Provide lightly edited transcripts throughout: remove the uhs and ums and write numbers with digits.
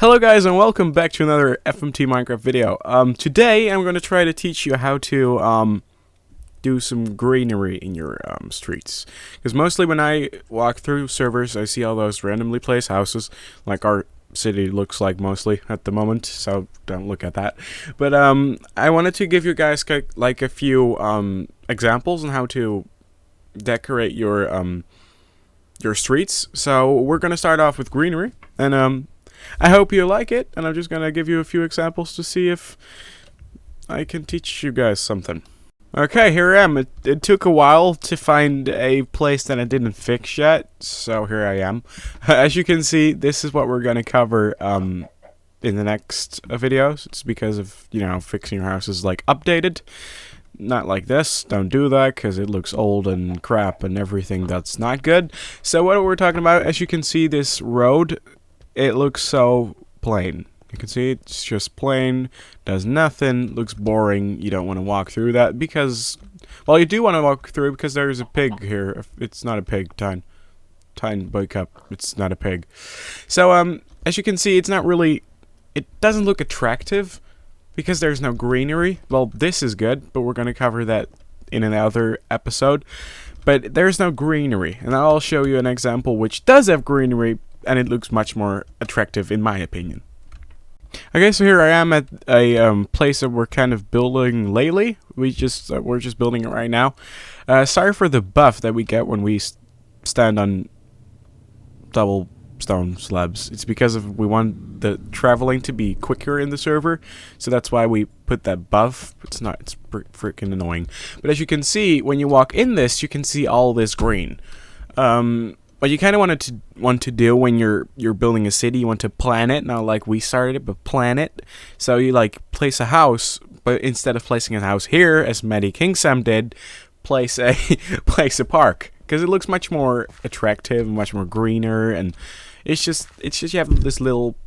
Hello guys and welcome back to another FMT Minecraft video. Today I'm going to try to teach you how to do some greenery in your streets. Because mostly when I walk through servers I see all those randomly placed houses like our city looks like mostly at the moment, so don't look at that. But I wanted to give you guys like a few examples on how to decorate your streets. So we're going to start off with greenery, and I hope you like it, and I'm just gonna give you a few examples to see if I can teach you guys something. Okay, here I am. It took a while to find a place that I didn't fix yet, so here I am. As you can see, this is what we're gonna cover in the next videos. It's because of, you know, fixing your house is like updated. Not like this. Don't do that because it looks old and crap and everything. That's not good. So what we're talking about, as you can see, this road, it looks so plain. You can see it's just plain, does nothing, looks boring. You don't want to walk through that because, well, you do want to walk through because there's a pig here. It's not a pig, Tyne wake up. It's not a pig. So as you can see, it's not really, it doesn't look attractive because there's no greenery. Well, this is good, but we're going to cover that in another episode. But there's no greenery, and I'll show you an example which does have greenery, and it looks much more attractive in my opinion. Okay, so here I am at a place that we're kind of building lately. We're just building it right now. Sorry for the buff that we get when we stand on double stone slabs. It's because we want the traveling to be quicker in the server, so that's why we put that buff. It's freaking annoying. But as you can see, when you walk in this, you can see all this green. What you kind of want to do when you're building a city, you want to plan it, not like we started it, but plan it. So you like place a house, but instead of placing a house here, as Maddie Kingsam did, place a park, because it looks much more attractive, much more greener, and it's just you have this little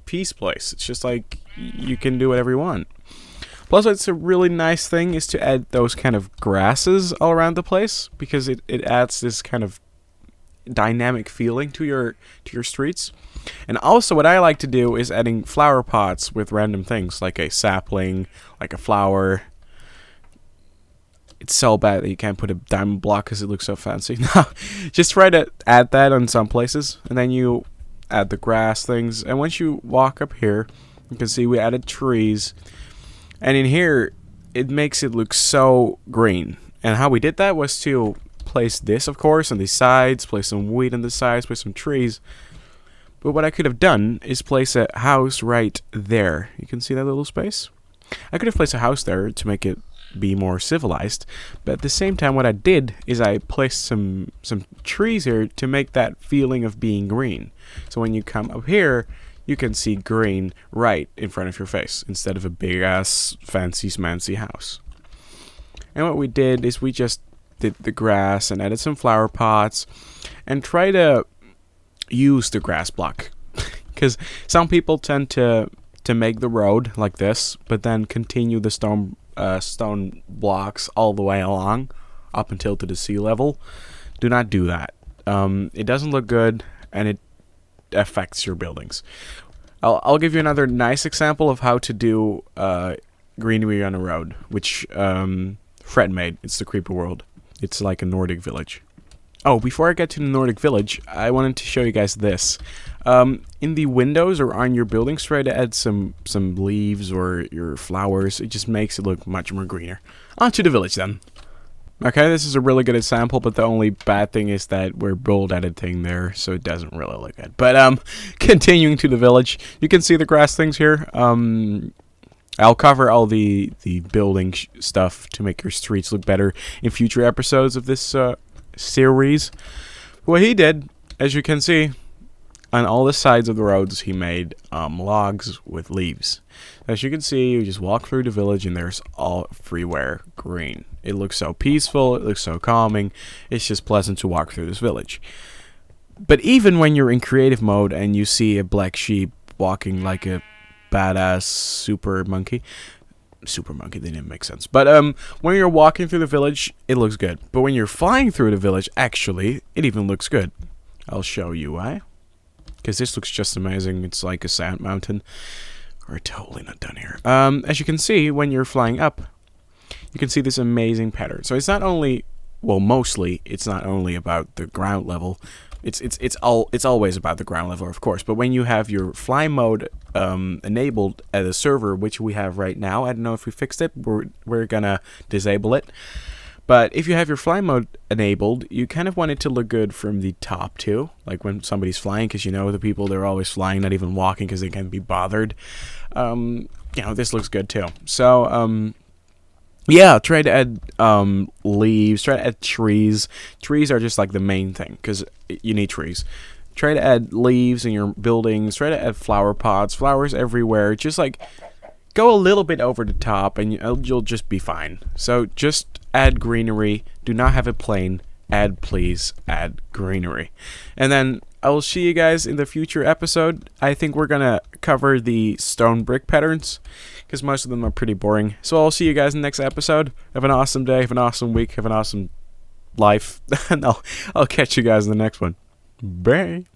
peace place. It's just like you can do whatever you want. Plus, it's a really nice thing is to add those kind of grasses all around the place, because it adds this kind of dynamic feeling to your streets. And also what I like to do is adding flower pots with random things like a sapling, like a flower. It's so bad that you can't put a diamond block because it looks so fancy. No, just try to add that on some places, and then you add the grass things. And once you walk up here, you can see we added trees, and in here it makes it look so green. And how we did that was to place this, of course, on the sides, place some wheat on the sides, place some trees. But what I could have done is place a house right there. You can see that little space? I could have placed a house there to make it be more civilized, but at the same time what I did is I placed some trees here to make that feeling of being green. So when you come up here, you can see green right in front of your face instead of a big ass fancy smancy house. And what we did is we just did the grass and added some flower pots and try to use the grass block, because some people tend to make the road like this but then continue the stone blocks all the way along up until to the sea level. Do not do that. It doesn't look good and it affects your buildings. I'll give you another nice example of how to do greenery on a road, which Fred made. It's the Creeper World. It's like a Nordic village. Oh, before I get to the Nordic village, I wanted to show you guys this. In the windows or on your buildings, try to add some leaves or your flowers. It just makes it look much more greener. On to the village then. Okay, this is a really good example, but the only bad thing is that we're bold editing there, so it doesn't really look good. But continuing to the village, you can see the grass things here. I'll cover all the building stuff to make your streets look better in future episodes of this series. What he did, as you can see, on all the sides of the roads, he made logs with leaves. As you can see, you just walk through the village and there's all everywhere green. It looks so peaceful, it looks so calming, it's just pleasant to walk through this village. But even when you're in creative mode and you see a black sheep walking like a badass super monkey, they didn't make sense, but when you're walking through the village, it looks good. But when you're flying through the village, actually, it even looks good. I'll show you why. because this looks just amazing. It's like a sand mountain. We're totally not done here. As you can see, when you're flying up, you can see this amazing pattern. So it's not only, well, mostly it's not only about the ground level. It's always about the ground level, of course. But when you have your fly mode enabled at a server, which we have right now, I don't know if we fixed it. We're gonna disable it. But if you have your fly mode enabled, you kind of want it to look good from the top too, like when somebody's flying, because you know the people, they're always flying, not even walking because they can't be bothered. You know, this looks good too. So yeah, try to add leaves, try to add trees. Trees are just like the main thing because you need trees. Try to add leaves in your buildings. Try to add flower pots, flowers everywhere. Just like go a little bit over the top and you'll just be fine. So just add greenery. Do not have it plain. Please add greenery. And then I will see you guys in the future episode. I think we're going to cover the stone brick patterns because most of them are pretty boring. So I'll see you guys in the next episode. Have an awesome day. Have an awesome week. Have an awesome life. And I'll catch you guys in the next one. Bye.